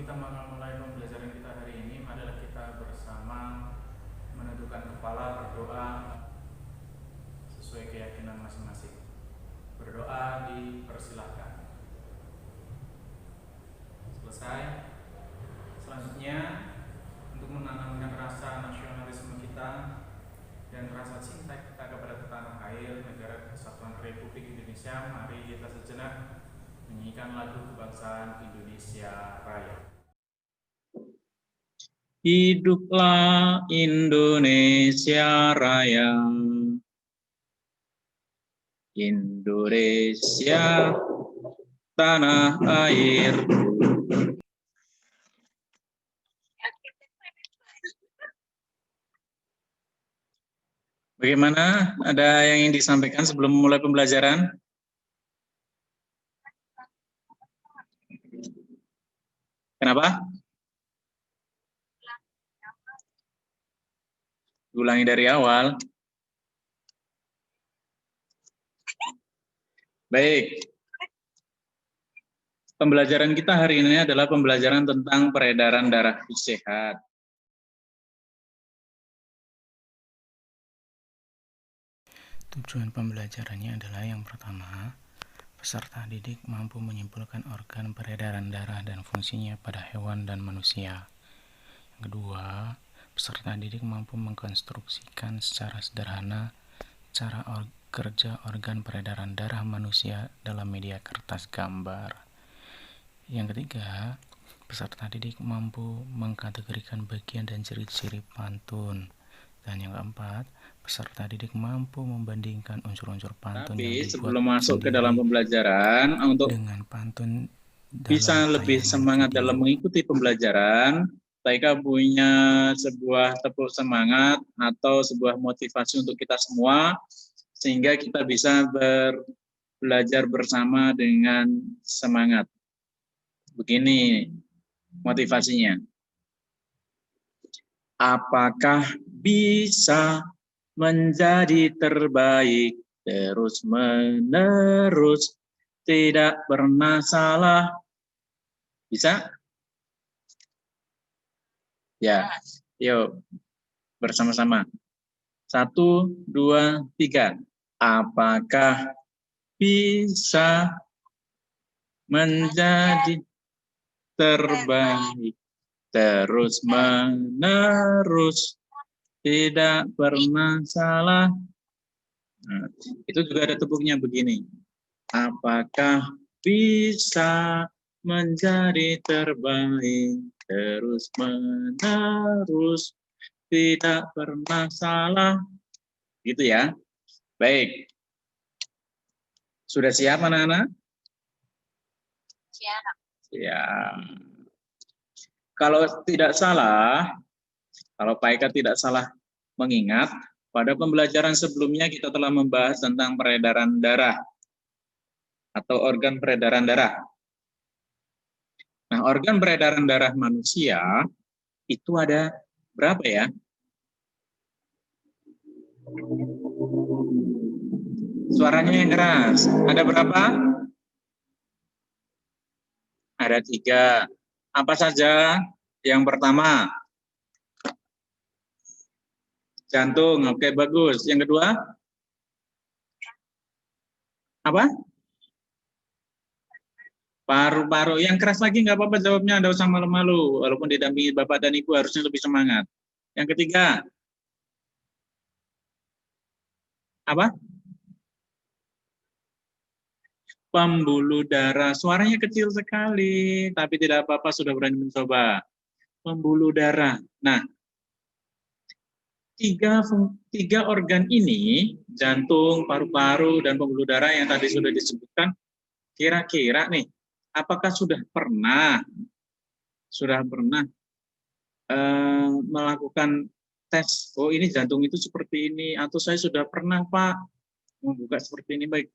kita mulai pembelajaran kita hari ini, marilah kita bersama menundukkan kepala berdoa sesuai keyakinan masing-masing. Berdoa dipersilahkan. Selesai. Selanjutnya, untuk menanamkan rasa nasionalisme kita dan rasa cinta kita kepada tanah air negara Kesatuan Republik Indonesia, mari kita sejenak menyanyikan lagu kebangsaan Indonesia Raya. Hiduplah Indonesia Raya, Indonesia tanah air. Bagaimana? Ada yang ingin disampaikan sebelum mulai pembelajaran? Kenapa? Ulangi dari awal. Baik. Pembelajaran kita hari ini adalah pembelajaran tentang peredaran darah sehat. Tujuan pembelajarannya adalah yang pertama, peserta didik mampu menyimpulkan organ peredaran darah dan fungsinya pada hewan dan manusia. Yang kedua, peserta didik mampu mengkonstruksikan secara sederhana cara kerja organ peredaran darah manusia dalam media kertas gambar. Yang ketiga, peserta didik mampu mengkategorikan bagian dan ciri-ciri pantun. Dan yang keempat, peserta didik mampu membandingkan unsur-unsur pantun yang dibuat sebelum masuk ke dalam pembelajaran, untuk dengan pantun bisa lebih semangat dalam mengikuti pembelajaran, Taika punya sebuah tepuk semangat atau sebuah motivasi untuk kita semua, sehingga kita bisa belajar bersama dengan semangat. Begini motivasinya. Apakah bisa menjadi terbaik terus-menerus, tidak pernah salah? Bisa? Ya, yuk bersama-sama. 1, 2, 3. Apakah bisa menjadi terbaik terus-menerus, tidak pernah salah? Nah, itu juga ada tepuknya begini. Apakah bisa menjadi terbaik terus-menerus, tidak pernah salah? Gitu ya. Baik. Sudah siap anak-anak? Siap. Siap. Kalau tidak salah, kalau Pak Eka tidak salah mengingat, pada pembelajaran sebelumnya kita telah membahas tentang peredaran darah atau organ peredaran darah. Nah, organ peredaran darah manusia itu ada berapa ya? Suaranya yang keras. Ada berapa? Ada 3. Apa saja? Yang pertama, jantung. Oke, bagus. Yang kedua? Apa? Paru-paru. Yang keras lagi nggak apa-apa jawabnya, nggak usah malu-malu. Walaupun didampingi Bapak dan Ibu harusnya lebih semangat. Yang ketiga? Apa? Pembuluh darah. Suaranya kecil sekali, tapi tidak apa-apa, sudah berani mencoba. Pembuluh darah. Nah, tiga organ ini, jantung, paru-paru, dan pembuluh darah yang tadi sudah disebutkan, kira-kira nih, apakah sudah pernah melakukan tes, oh ini jantung itu seperti ini, atau saya sudah pernah Pak membuka seperti ini? Baik,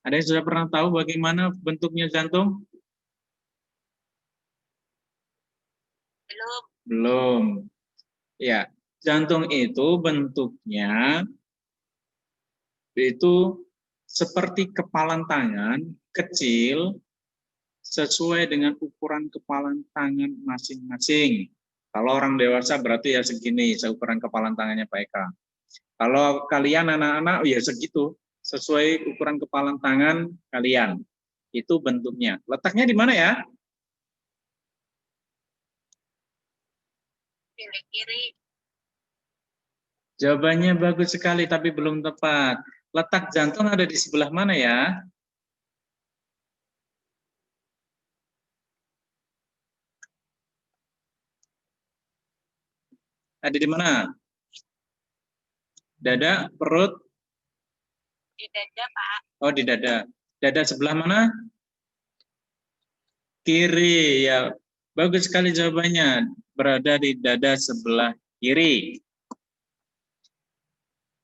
ada yang sudah pernah tahu bagaimana bentuknya jantung? Belum. Ya, jantung itu bentuknya itu seperti kepalan tangan, kecil, sesuai dengan ukuran kepala tangan masing-masing. Kalau orang dewasa berarti ya segini, seukuran kepala tangannya Pak Eka. Kalau kalian anak-anak ya segitu, sesuai ukuran kepala tangan kalian. Itu bentuknya. Letaknya di mana ya? Bilik kiri. Jawabannya bagus sekali, tapi belum tepat. Letak jantung ada di sebelah mana ya? Ada di mana? Dada, perut? Di dada, Pak. Oh, di dada. Dada sebelah mana? Kiri, ya. Bagus sekali jawabannya. Berada di dada sebelah kiri.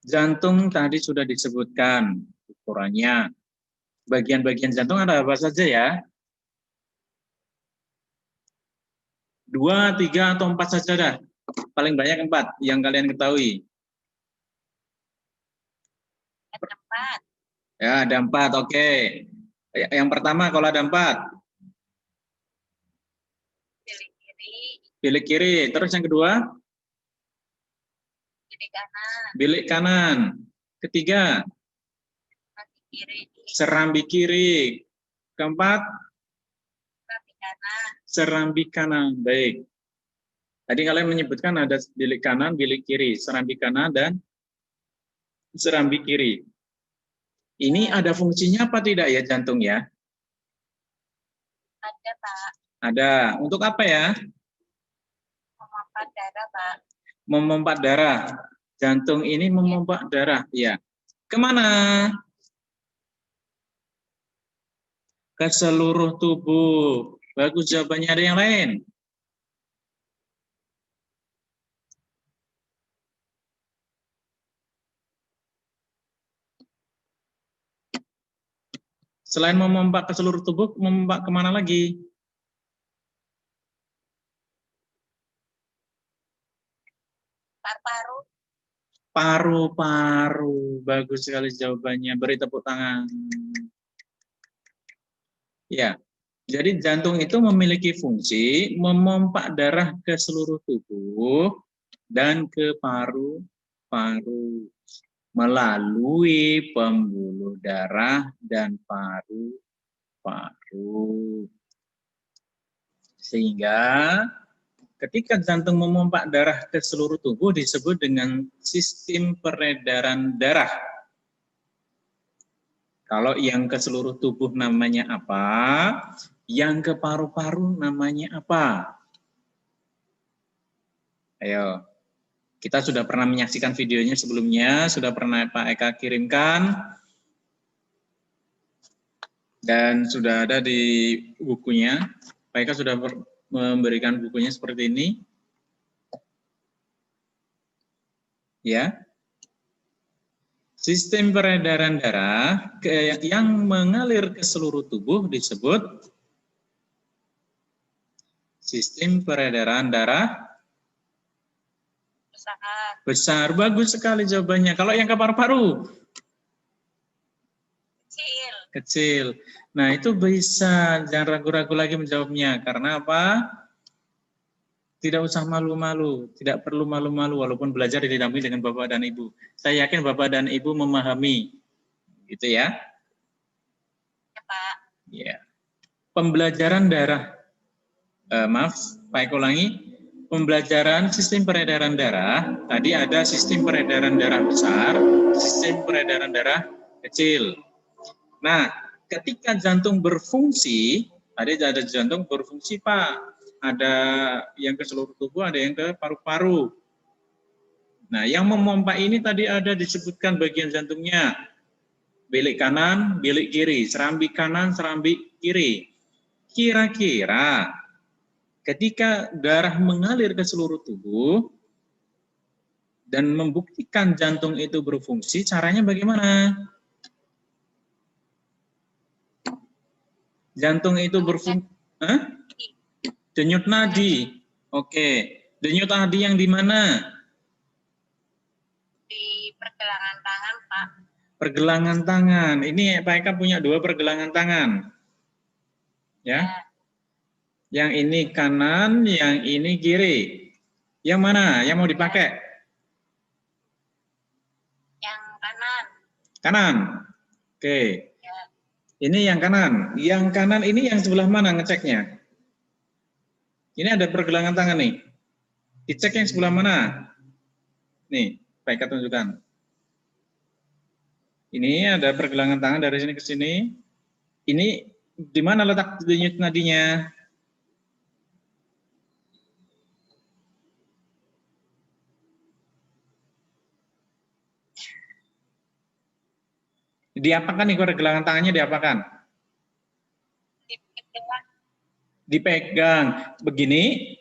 Jantung tadi sudah disebutkan ukurannya. Bagian-bagian jantung ada apa saja ya? 2, 3, atau 4 saja dah. Paling banyak 4 yang kalian ketahui. Ada 4. Ya, ada 4, oke. Yang pertama kalau ada 4. Bilik kiri. Bilik kiri. Terus yang kedua? Bilik kanan. Bilik kanan. Ketiga? Serambi kiri. Serambi kiri. Keempat? Serambi kanan. Serambi kanan. Baik. Tadi kalian menyebutkan ada bilik kanan, bilik kiri, serambi kanan dan serambi kiri. Ini ada fungsinya apa tidak ya jantung ya? Ada, Pak. Ada. Untuk apa ya? Memompa darah, Pak. Memompa darah. Jantung ini memompa darah. Ya. Kemana? Ke seluruh tubuh. Bagus jawabannya. Ada yang lain? Selain memompa ke seluruh tubuh, memompa kemana lagi? Paru-paru. Paru-paru. Bagus sekali jawabannya. Beri tepuk tangan. Ya, jadi jantung itu memiliki fungsi memompa darah ke seluruh tubuh dan ke paru-paru melalui pembuluh darah dan paru-paru. Sehingga ketika jantung memompa darah ke seluruh tubuh disebut dengan sistem peredaran darah. Kalau yang ke seluruh tubuh namanya apa? Yang ke paru-paru namanya apa? Ayo. Kita sudah pernah menyaksikan videonya sebelumnya, sudah pernah Pak Eka kirimkan, dan sudah ada di bukunya. Pak Eka sudah memberikan bukunya seperti ini. Ya. Sistem peredaran darah yang mengalir ke seluruh tubuh disebut sistem peredaran darah besar. Bagus sekali jawabannya. Kalau yang ke paru-paru? Kecil. Kecil. Nah, itu bisa. Jangan ragu-ragu lagi menjawabnya. Karena apa? Tidak usah malu-malu. Tidak perlu malu-malu walaupun belajar didampingi dengan Bapak dan Ibu. Saya yakin Bapak dan Ibu memahami. Gitu ya? Ya, Pak. Ya. Pembelajaran darah. Maaf, Pak Eko ulangi. Pembelajaran sistem peredaran darah, tadi ada sistem peredaran darah besar, sistem peredaran darah kecil. Nah, ketika jantung berfungsi, tadi ada jantung berfungsi Pak, ada yang ke seluruh tubuh, ada yang ke paru-paru. Nah, yang memompa ini tadi ada disebutkan bagian jantungnya, bilik kanan, bilik kiri, serambi kanan, serambi kiri. Kira-kira ketika darah mengalir ke seluruh tubuh dan membuktikan jantung itu berfungsi, caranya bagaimana? Jantung itu berfungsi, denyut nadi. Oke, denyut nadi yang di mana? Di pergelangan tangan, Pak. Pergelangan tangan. Ini Pak Eka punya 2 pergelangan tangan. Ya. Yang ini kanan, yang ini kiri. Yang mana yang mau dipakai? Yang kanan. Kanan. Oke. Ya. Ini yang kanan. Yang kanan ini yang sebelah mana ngeceknya? Ini ada pergelangan tangan nih. Dicek yang sebelah mana? Nih, Pak Eka tunjukkan. Ini ada pergelangan tangan dari sini ke sini. Ini di mana letak denyut nadinya? Diapakan nih pergelangan tangannya diapakan? Dipegang. Dipegang. Begini?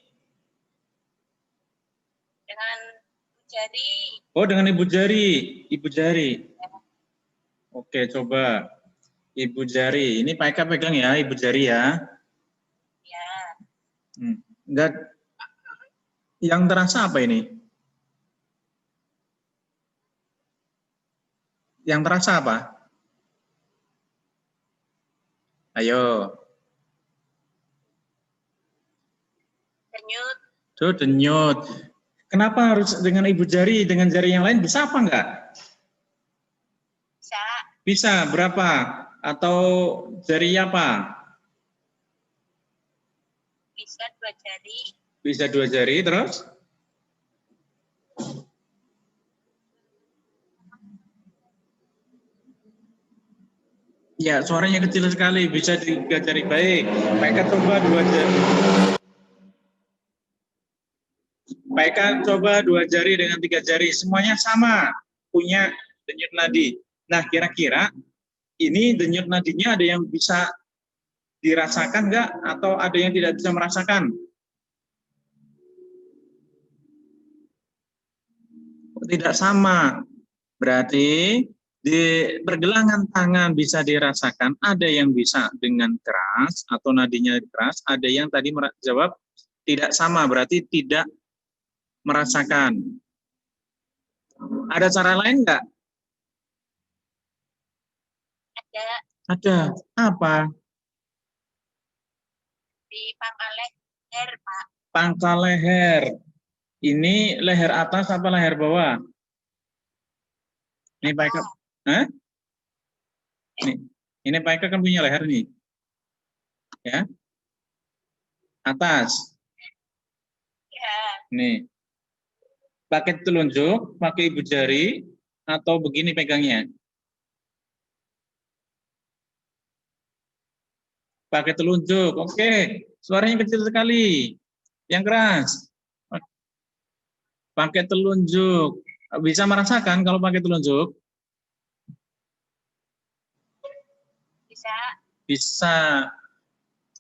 Dengan jari. Oh, dengan ibu jari. Ibu jari. Oke, coba. Ibu jari. Ini Pak Eka pegang ya, ibu jari ya. Ya. Enggak. Yang terasa apa ini? Yang terasa apa? Ayo. Denyut. Tuh, denyut. Kenapa harus dengan ibu jari? Dengan jari yang lain bisa apa enggak? Bisa. Bisa. Berapa? Atau jari apa? Bisa 2 jari. Bisa 2 jari, terus? Ya, suaranya kecil sekali. Bisa 3 jari. Baik. Mereka coba 2 jari. Mereka coba 2 jari dengan 3 jari. Semuanya sama. Punya denyut nadi. Nah, kira-kira ini denyut nadinya ada yang bisa dirasakan enggak? Atau ada yang tidak bisa merasakan? Tidak sama. Berarti di pergelangan tangan bisa dirasakan, ada yang bisa dengan keras atau nadinya keras, ada yang tadi jawab tidak sama, berarti tidak merasakan. Ada cara lain enggak? Ada. Ada. Apa? Di pangkal leher, Pak. Pangkal leher. Ini leher atas apa leher bawah? Ini Pak Eka. Hah? Ini Pak Eka kan punya leher nih. Ya. Atas. Ya. Nih. Pakai telunjuk, pakai ibu jari, atau begini pegangnya? Pakai telunjuk. Oke. Suaranya kecil sekali. Yang keras. Pakai telunjuk. Bisa merasakan kalau pakai telunjuk? Bisa. Bisa.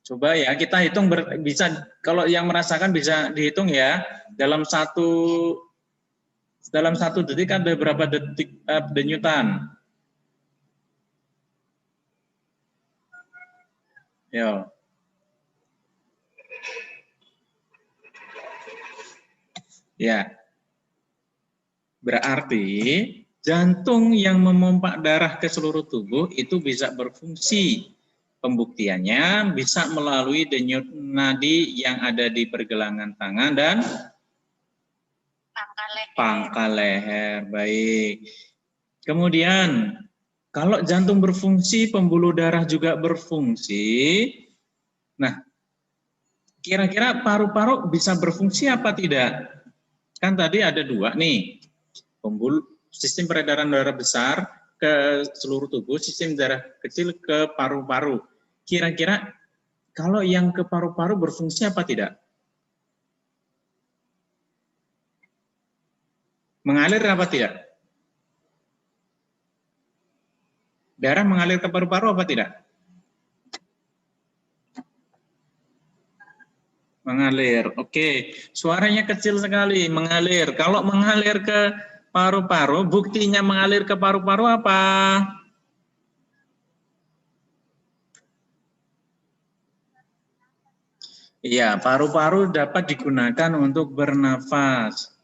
Coba ya, kita hitung bisa, kalau yang merasakan bisa dihitung ya. Dalam satu detik ada berapa detik denyutan? Yo. Ya. Berarti jantung yang memompa darah ke seluruh tubuh itu bisa berfungsi. Pembuktiannya bisa melalui denyut nadi yang ada di pergelangan tangan dan pangkal leher. Baik. Kemudian kalau jantung berfungsi, pembuluh darah juga berfungsi. Nah, kira-kira paru-paru bisa berfungsi apa tidak? Kan tadi ada 2 nih. Sistem peredaran darah besar ke seluruh tubuh, sistem darah kecil ke paru-paru. Kira-kira kalau yang ke paru-paru berfungsi apa tidak? Mengalir apa tidak? Darah mengalir ke paru-paru apa tidak? Mengalir. Oke, suaranya kecil sekali, mengalir. Kalau mengalir ke paru-paru, buktinya mengalir ke paru-paru apa? Iya, paru-paru dapat digunakan untuk bernafas.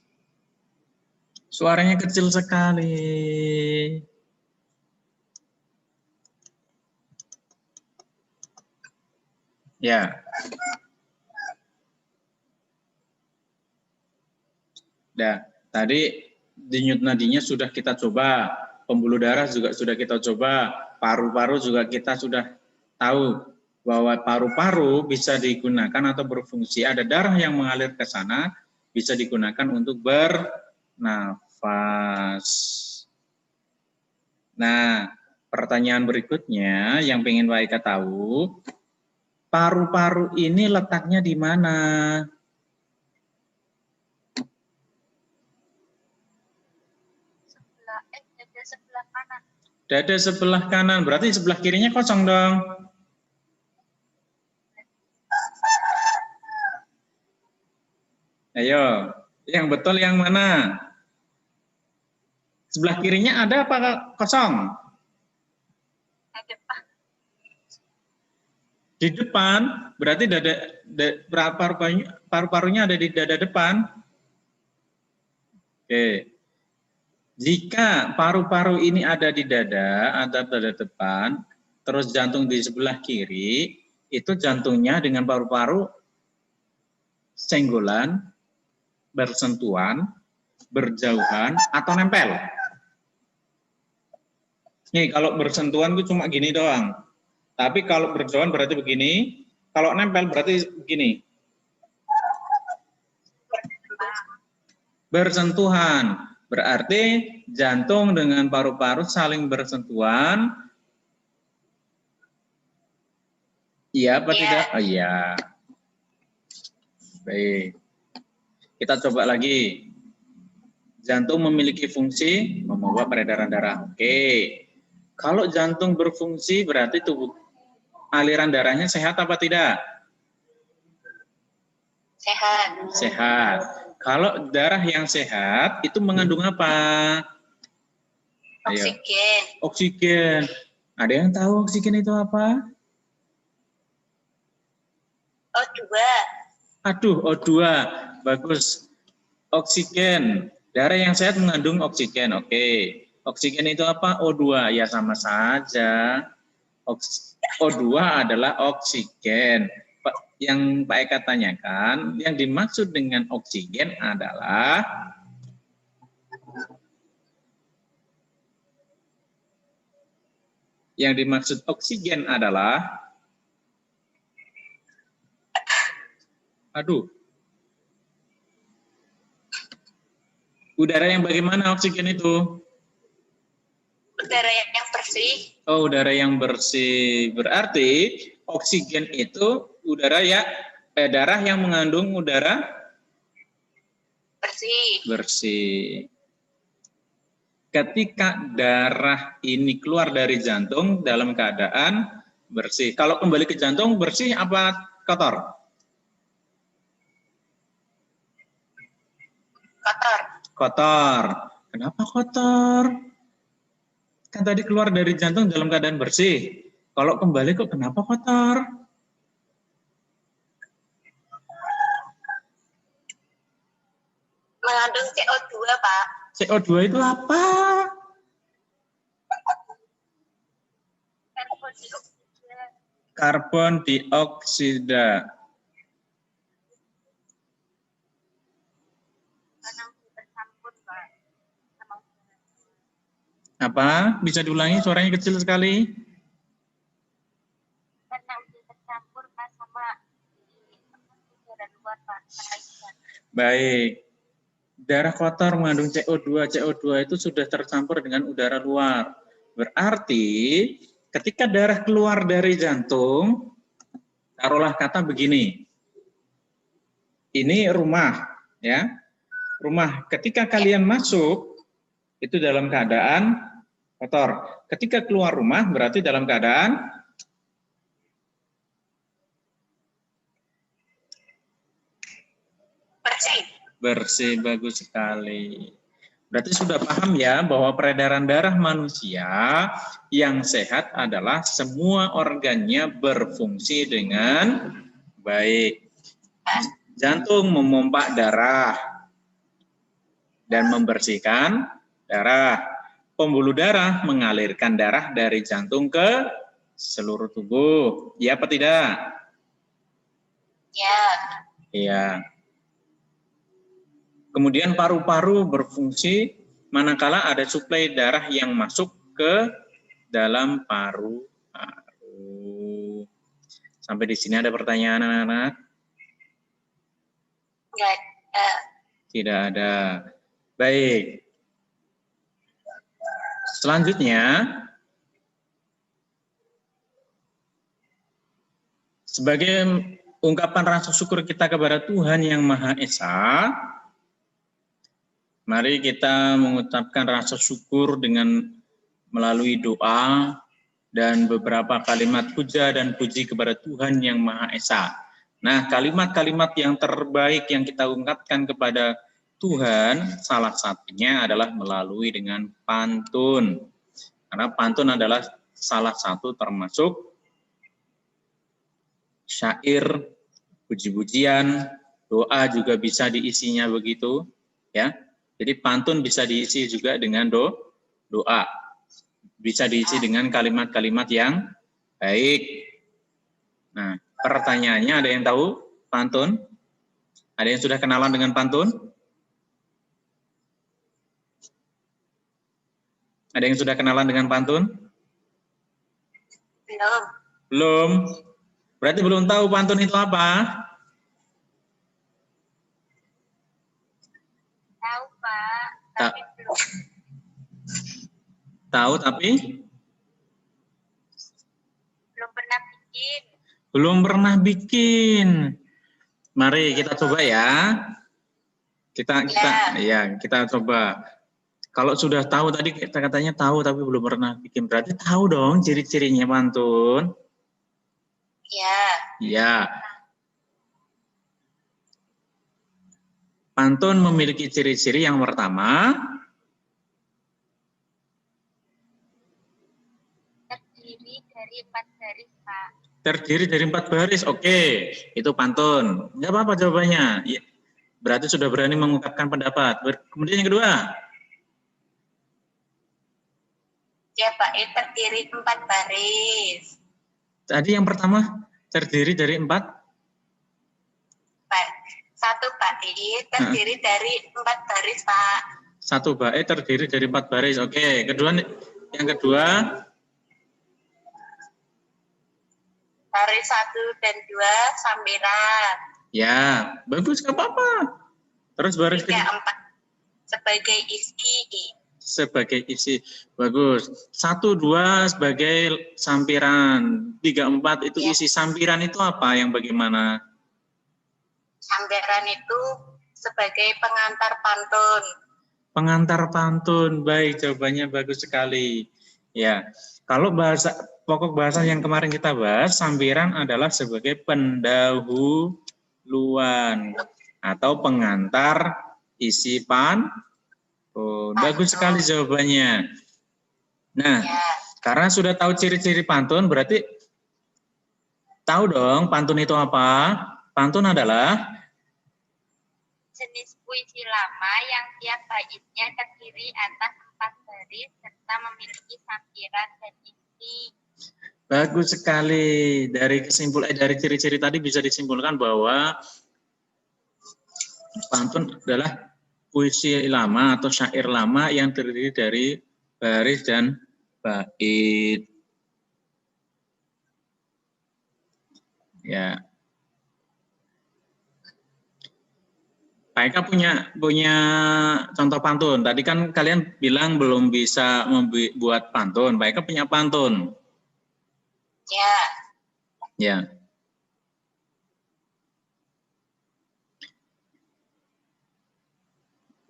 Suaranya kecil sekali. Ya. Nah, tadi denyut nadinya sudah kita coba, pembuluh darah juga sudah kita coba, paru-paru juga kita sudah tahu bahwa paru-paru bisa digunakan atau berfungsi, ada darah yang mengalir ke sana, bisa digunakan untuk bernafas. Nah, pertanyaan berikutnya yang pengen Pak Eka tahu, paru-paru ini letaknya di mana? Dada sebelah kanan. Dada sebelah kanan, berarti sebelah kirinya kosong dong. Ayo, yang betul yang mana? Sebelah kirinya ada apa kosong? Ada Pak. Di depan, berarti paru-parunya ada di dada depan. Oke. Jika paru-paru ini ada di dada atau dada depan, terus jantung di sebelah kiri, itu jantungnya dengan paru-paru senggolan, bersentuhan, berjauhan, atau nempel. Nih, kalau bersentuhan itu cuma gini doang. Tapi kalau berjauhan berarti begini, kalau nempel berarti begini. Bersentuhan. Berarti jantung dengan paru-paru saling bersentuhan. Iya apa tidak? Oh iya. Baik. Kita coba lagi. Jantung memiliki fungsi membawa peredaran darah. Oke. Kalau jantung berfungsi berarti tubuh aliran darahnya sehat apa tidak? Sehat. Sehat. Kalau darah yang sehat itu mengandung apa? Ayo. Oksigen. Oksigen. Ada yang tahu oksigen itu apa? O2. Aduh, O2. Bagus. Oksigen. Darah yang sehat mengandung oksigen. Oke. Oksigen itu apa? O2. Ya sama saja. O2 adalah oksigen. Yang Pak Eka tanyakan, yang dimaksud dengan oksigen adalah udara yang bagaimana oksigen itu? Udara yang bersih. Oh, udara yang bersih. Berarti oksigen itu darah yang mengandung udara bersih. Ketika darah ini keluar dari jantung dalam keadaan bersih. Kalau kembali ke jantung bersih apa kotor? Kotor. Kotor. Kenapa kotor? Kan tadi keluar dari jantung dalam keadaan bersih. Kalau kembali kok kenapa kotor? Mengandung CO2, Pak. CO2 itu apa? Karbon dioksida. Karbon dioksida. Karena bercampur, Pak. Apa? Bisa diulangi, suaranya kecil sekali. Karena udah tercampur, Pak, sama udara luar, Pak. Baik. Darah kotor mengandung CO2. CO2 itu sudah tercampur dengan udara luar. Berarti ketika darah keluar dari jantung, taruhlah kata begini. Ini rumah, ya. Rumah. Ketika kalian masuk, itu dalam keadaan kotor. Ketika keluar rumah, berarti dalam keadaan bersih. Bagus sekali. Berarti sudah paham ya bahwa peredaran darah manusia yang sehat adalah semua organnya berfungsi dengan baik. Jantung memompa darah dan membersihkan darah. Pembuluh darah mengalirkan darah dari jantung ke seluruh tubuh. Ya apa tidak? Ya. Iya. Kemudian paru-paru berfungsi manakala ada suplai darah yang masuk ke dalam paru-paru. Sampai di sini ada pertanyaan anak-anak? Enggak ada. Tidak ada. Baik. Selanjutnya, sebagai ungkapan rasa syukur kita kepada Tuhan Yang Maha Esa, mari kita mengucapkan rasa syukur dengan melalui doa dan beberapa kalimat puja dan puji kepada Tuhan Yang Maha Esa. Nah, kalimat-kalimat yang terbaik yang kita ungkapkan kepada Tuhan, salah satunya adalah melalui dengan pantun. Karena pantun adalah salah satu termasuk syair, puji-pujian, doa juga bisa diisinya begitu, ya. Jadi pantun bisa diisi juga dengan doa. Bisa diisi dengan kalimat-kalimat yang baik. Nah, pertanyaannya, ada yang tahu pantun? Ada yang sudah kenalan dengan pantun? Ada yang sudah kenalan dengan pantun? Belum. Belum. Berarti belum tahu pantun itu apa? Tahu, Pak. Tapi belum. Tahu tapi Belum pernah bikin. belum pernah bikin. Mari kita coba ya. Kita coba. Kalau sudah tahu tadi kita katanya tahu tapi belum pernah bikin, berarti tahu dong ciri-cirinya pantun. Ya. Ya. Pantun memiliki ciri-ciri yang pertama, Terdiri dari 4 baris, Pak. terdiri dari 4 baris. Oke, itu pantun. Enggak apa-apa jawabannya. Ya. Berarti sudah berani mengungkapkan pendapat. Kemudian yang kedua. Ya, Pak. Terdiri 4 baris. Tadi yang pertama terdiri dari 4. Pak. 1 bait terdiri dari 4 baris, Pak. 1 bait terdiri dari 4 baris. Oke, yang kedua. Baris 1 dan 2 sambiran. Ya, bagus, nggak apa-apa. Terus baris 3, 4 sebagai isi. Sebagai isi, bagus. 1, 2 sebagai sampiran. 3, 4 itu isi. Sampiran itu apa? Yang bagaimana? Sampiran itu sebagai pengantar pantun. Pengantar pantun, baik, jawabannya bagus sekali. Ya, kalau pokok bahasa yang kemarin kita bahas, sampiran adalah sebagai pendahuluan atau pengantar isi pantun. Bagus sekali jawabannya. Nah, karena sudah tahu ciri-ciri pantun, berarti tahu dong pantun itu apa? Pantun adalah jenis puisi lama yang tiap baitnya terdiri atas 4 baris serta memiliki sampiran dan isi. Bagus sekali. Dari ciri-ciri tadi bisa disimpulkan bahwa pantun adalah puisi lama atau syair lama yang terdiri dari baris dan bait. Ya. Pak Eka punya contoh pantun. Tadi kan kalian bilang belum bisa membuat pantun. Pak Eka punya pantun. Ya. Ya.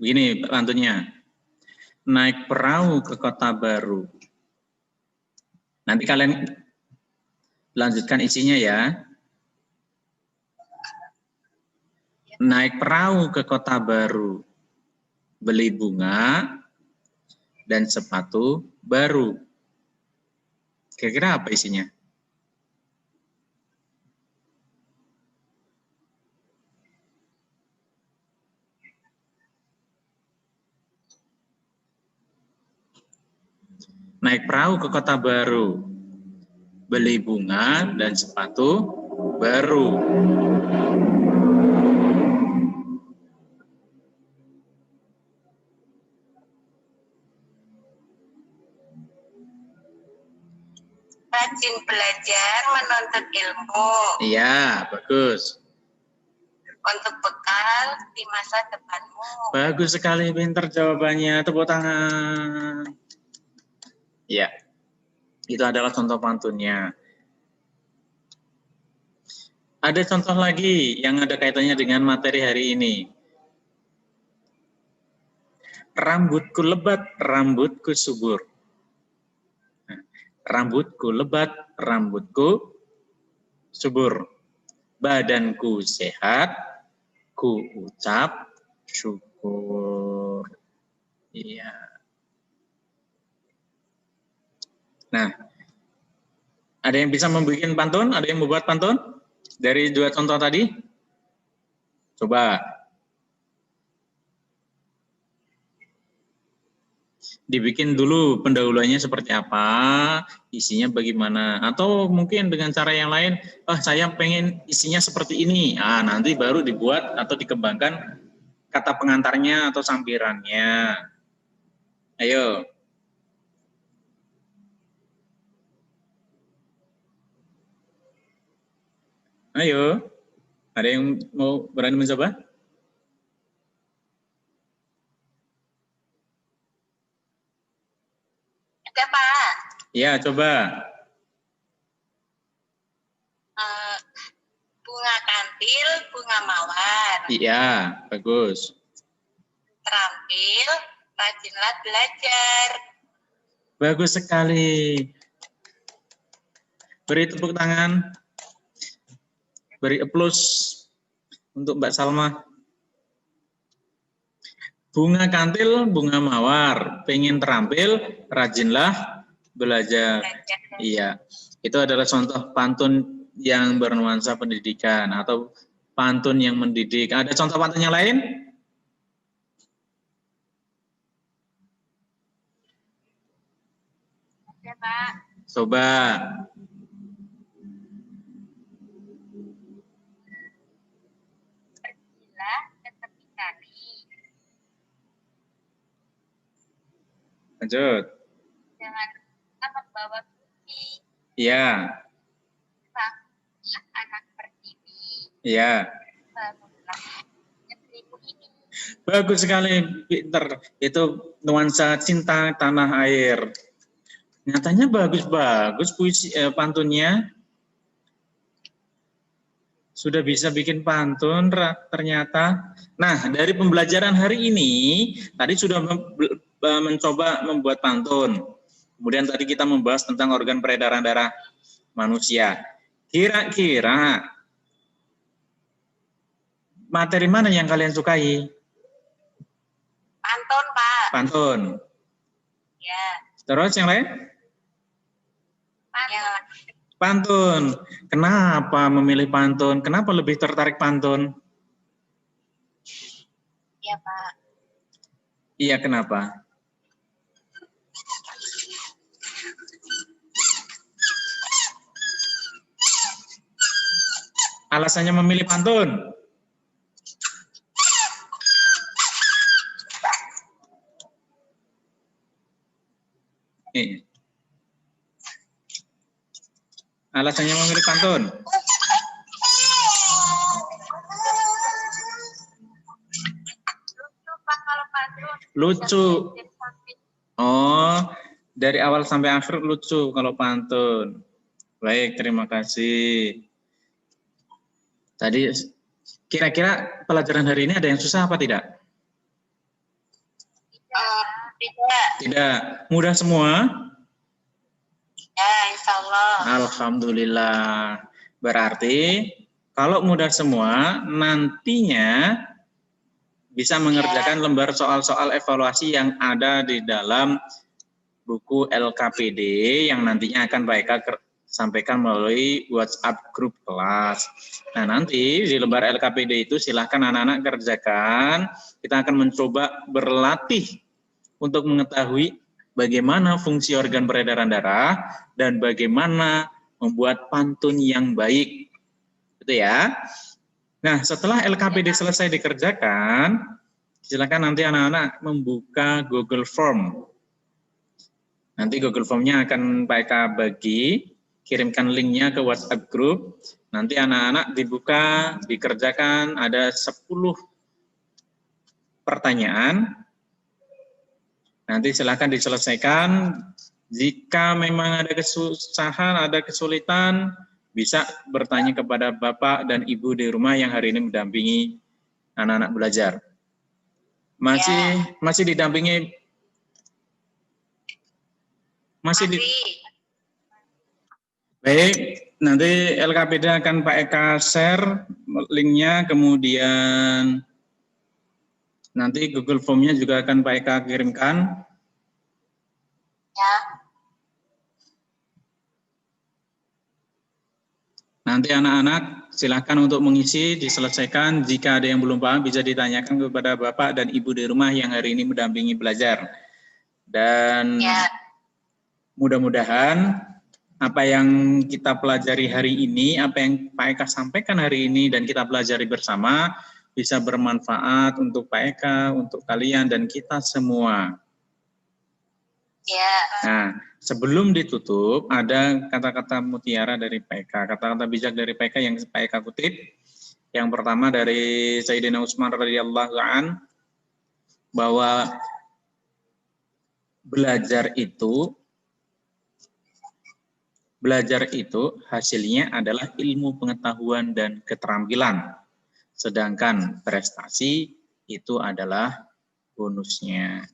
Begini pantunnya. Naik perahu ke kota baru. Nanti kalian lanjutkan isinya ya. Naik perahu ke kota baru, beli bunga dan sepatu baru. Kira-kira apa isinya? Naik perahu ke kota baru, beli bunga dan sepatu baru. rajin belajar menuntut ilmu. Iya, bagus. Untuk bekal di masa depanmu. Bagus sekali, pinter jawabannya. Tepuk tangan. Ya, itu adalah contoh pantunnya. Ada contoh lagi yang ada kaitannya dengan materi hari ini. Rambutku lebat, rambutku subur. Rambutku lebat, rambutku subur. Badanku sehat, ku ucap syukur. Iya. Nah, ada yang bisa membuat pantun? Ada yang membuat pantun? Dari dua contoh tadi? Coba. Dibikin dulu pendahuluannya seperti apa, isinya bagaimana. Atau mungkin dengan cara yang lain, saya pengen isinya seperti ini. Nanti baru dibuat atau dikembangkan kata pengantarnya atau sampirannya. Ayo. Ayo. Ada yang mau berani mencoba? Ada, Pak. Ya, coba. Bunga kantil, bunga mawar. Iya, bagus. Terampil, rajinlah belajar. Bagus sekali. Beri tepuk tangan. Beri applause untuk Mbak Salma. Bunga kantil, bunga mawar. Pengen terampil, rajinlah belajar. Iya, itu adalah contoh pantun yang bernuansa pendidikan atau pantun yang mendidik. Ada contoh pantun yang lain? Ya, Pak. Coba. Pergilah ke tepi kali. Lanjut. Jangan lupa membawa kunci. Iya. Bangunlah anak pertiwi. Iya. Bangunlah negerimu ini. Bagus sekali, pinter. Itu nuansa cinta tanah air. Nyatanya bagus-bagus puisi pantunnya. Sudah bisa bikin pantun ternyata. Nah, dari pembelajaran hari ini tadi sudah mencoba membuat pantun. Kemudian tadi kita membahas tentang organ peredaran darah manusia. Kira-kira materi mana yang kalian sukai? Pantun, Pak. Pantun. Ya. Terus yang lain? Pantun. Pantun. Kenapa memilih pantun? Kenapa lebih tertarik pantun? Iya, Pak. Iya, kenapa? Alasannya memilih pantun? Alasannya memilih pantun? Lucu, Pak, kalau pantun. Lucu. Oh, dari awal sampai akhir lucu kalau pantun. Baik, terima kasih. Tadi kira-kira pelajaran hari ini ada yang susah apa tidak? Tidak. Tidak. Mudah semua? Ya, insya Allah. Alhamdulillah. Berarti kalau mudah semua, nantinya bisa mengerjakan lembar soal-soal evaluasi yang ada di dalam buku LKPD yang nantinya akan Pak Eka sampaikan melalui WhatsApp grup kelas. Nah, nanti di lembar LKPD itu silahkan anak-anak kerjakan. Kita akan mencoba berlatih untuk mengetahui bagaimana fungsi organ peredaran darah dan bagaimana membuat pantun yang baik. Gitu ya. Nah, setelah LKPD selesai dikerjakan, silakan nanti anak-anak membuka Google Form. Nanti Google Form-nya akan Pak Eka bagi kirimkan linknya ke WhatsApp group. Nanti anak-anak dibuka, dikerjakan, ada 10 pertanyaan. Nanti silakan diselesaikan. Jika memang ada kesusahan, ada kesulitan, bisa bertanya kepada Bapak dan Ibu di rumah yang hari ini mendampingi anak-anak belajar. Masih didampingi Baik, nanti LKPD akan Pak Eka share linknya, kemudian nanti Google Form-nya juga akan Pak Eka kirimkan. Ya. Nanti anak-anak silakan untuk mengisi, diselesaikan. Jika ada yang belum paham bisa ditanyakan kepada Bapak dan Ibu di rumah yang hari ini mendampingi belajar. Dan mudah-mudahan apa yang kita pelajari hari ini, apa yang Pak Eka sampaikan hari ini dan kita pelajari bersama bisa bermanfaat untuk Pak Eka, untuk kalian dan kita semua. Ya. Nah, sebelum ditutup ada kata-kata mutiara dari Pak Eka, kata-kata bijak dari Pak Eka yang Pak Eka kutip. Yang pertama dari Sayyidina Utsman radhiyallahu an, bahwa belajar itu hasilnya adalah ilmu pengetahuan dan keterampilan. Sedangkan prestasi itu adalah bonusnya.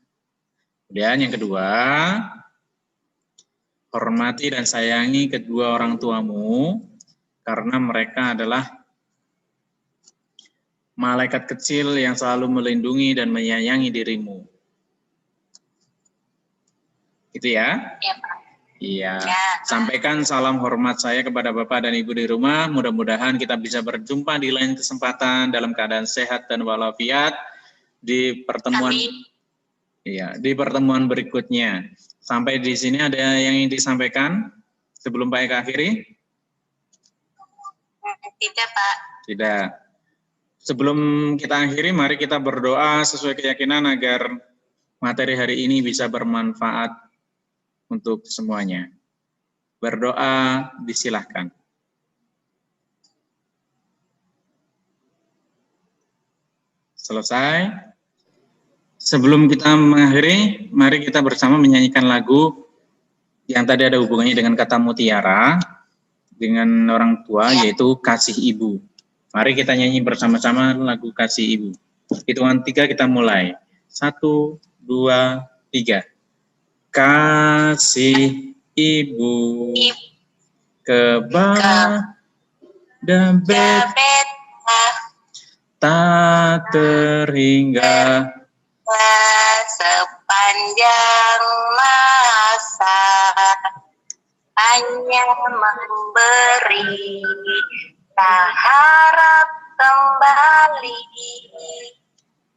Kemudian yang kedua, hormati dan sayangi kedua orang tuamu karena mereka adalah malaikat kecil yang selalu melindungi dan menyayangi dirimu. Gitu ya? Ya, Pak. Iya, Ya. sampaikan salam hormat saya kepada Bapak dan Ibu di rumah. Mudah-mudahan kita bisa berjumpa di lain kesempatan dalam keadaan sehat dan walafiat di pertemuan di pertemuan berikutnya. Sampai di sini ada yang ingin disampaikan sebelum Pak Eka akhiri? Tidak, Pak. Tidak. Sebelum kita akhiri, mari kita berdoa sesuai keyakinan agar materi hari ini bisa bermanfaat untuk semuanya. Berdoa disilahkan. Selesai. Sebelum kita mengakhiri, mari kita bersama menyanyikan lagu yang tadi ada hubungannya dengan kata mutiara, dengan orang tua, yaitu Kasih Ibu. Mari kita nyanyi bersama-sama lagu Kasih Ibu. Hitungan 3 kita mulai. 1, 2, 3. Kasih Ibu kepada beta tak terhingga sepanjang masa hanya memberi, tak harap kembali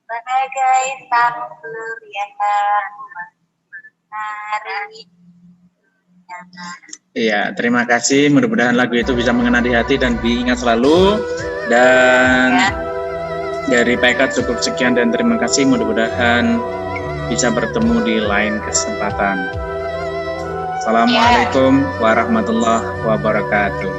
bagai sabur yang hari. Iya, terima kasih. Mudah-mudahan lagu itu bisa mengena di hati dan diingat selalu. Dan dari Pak Eka cukup sekian dan terima kasih. Mudah-mudahan bisa bertemu di lain kesempatan. Assalamualaikum warahmatullahi wabarakatuh.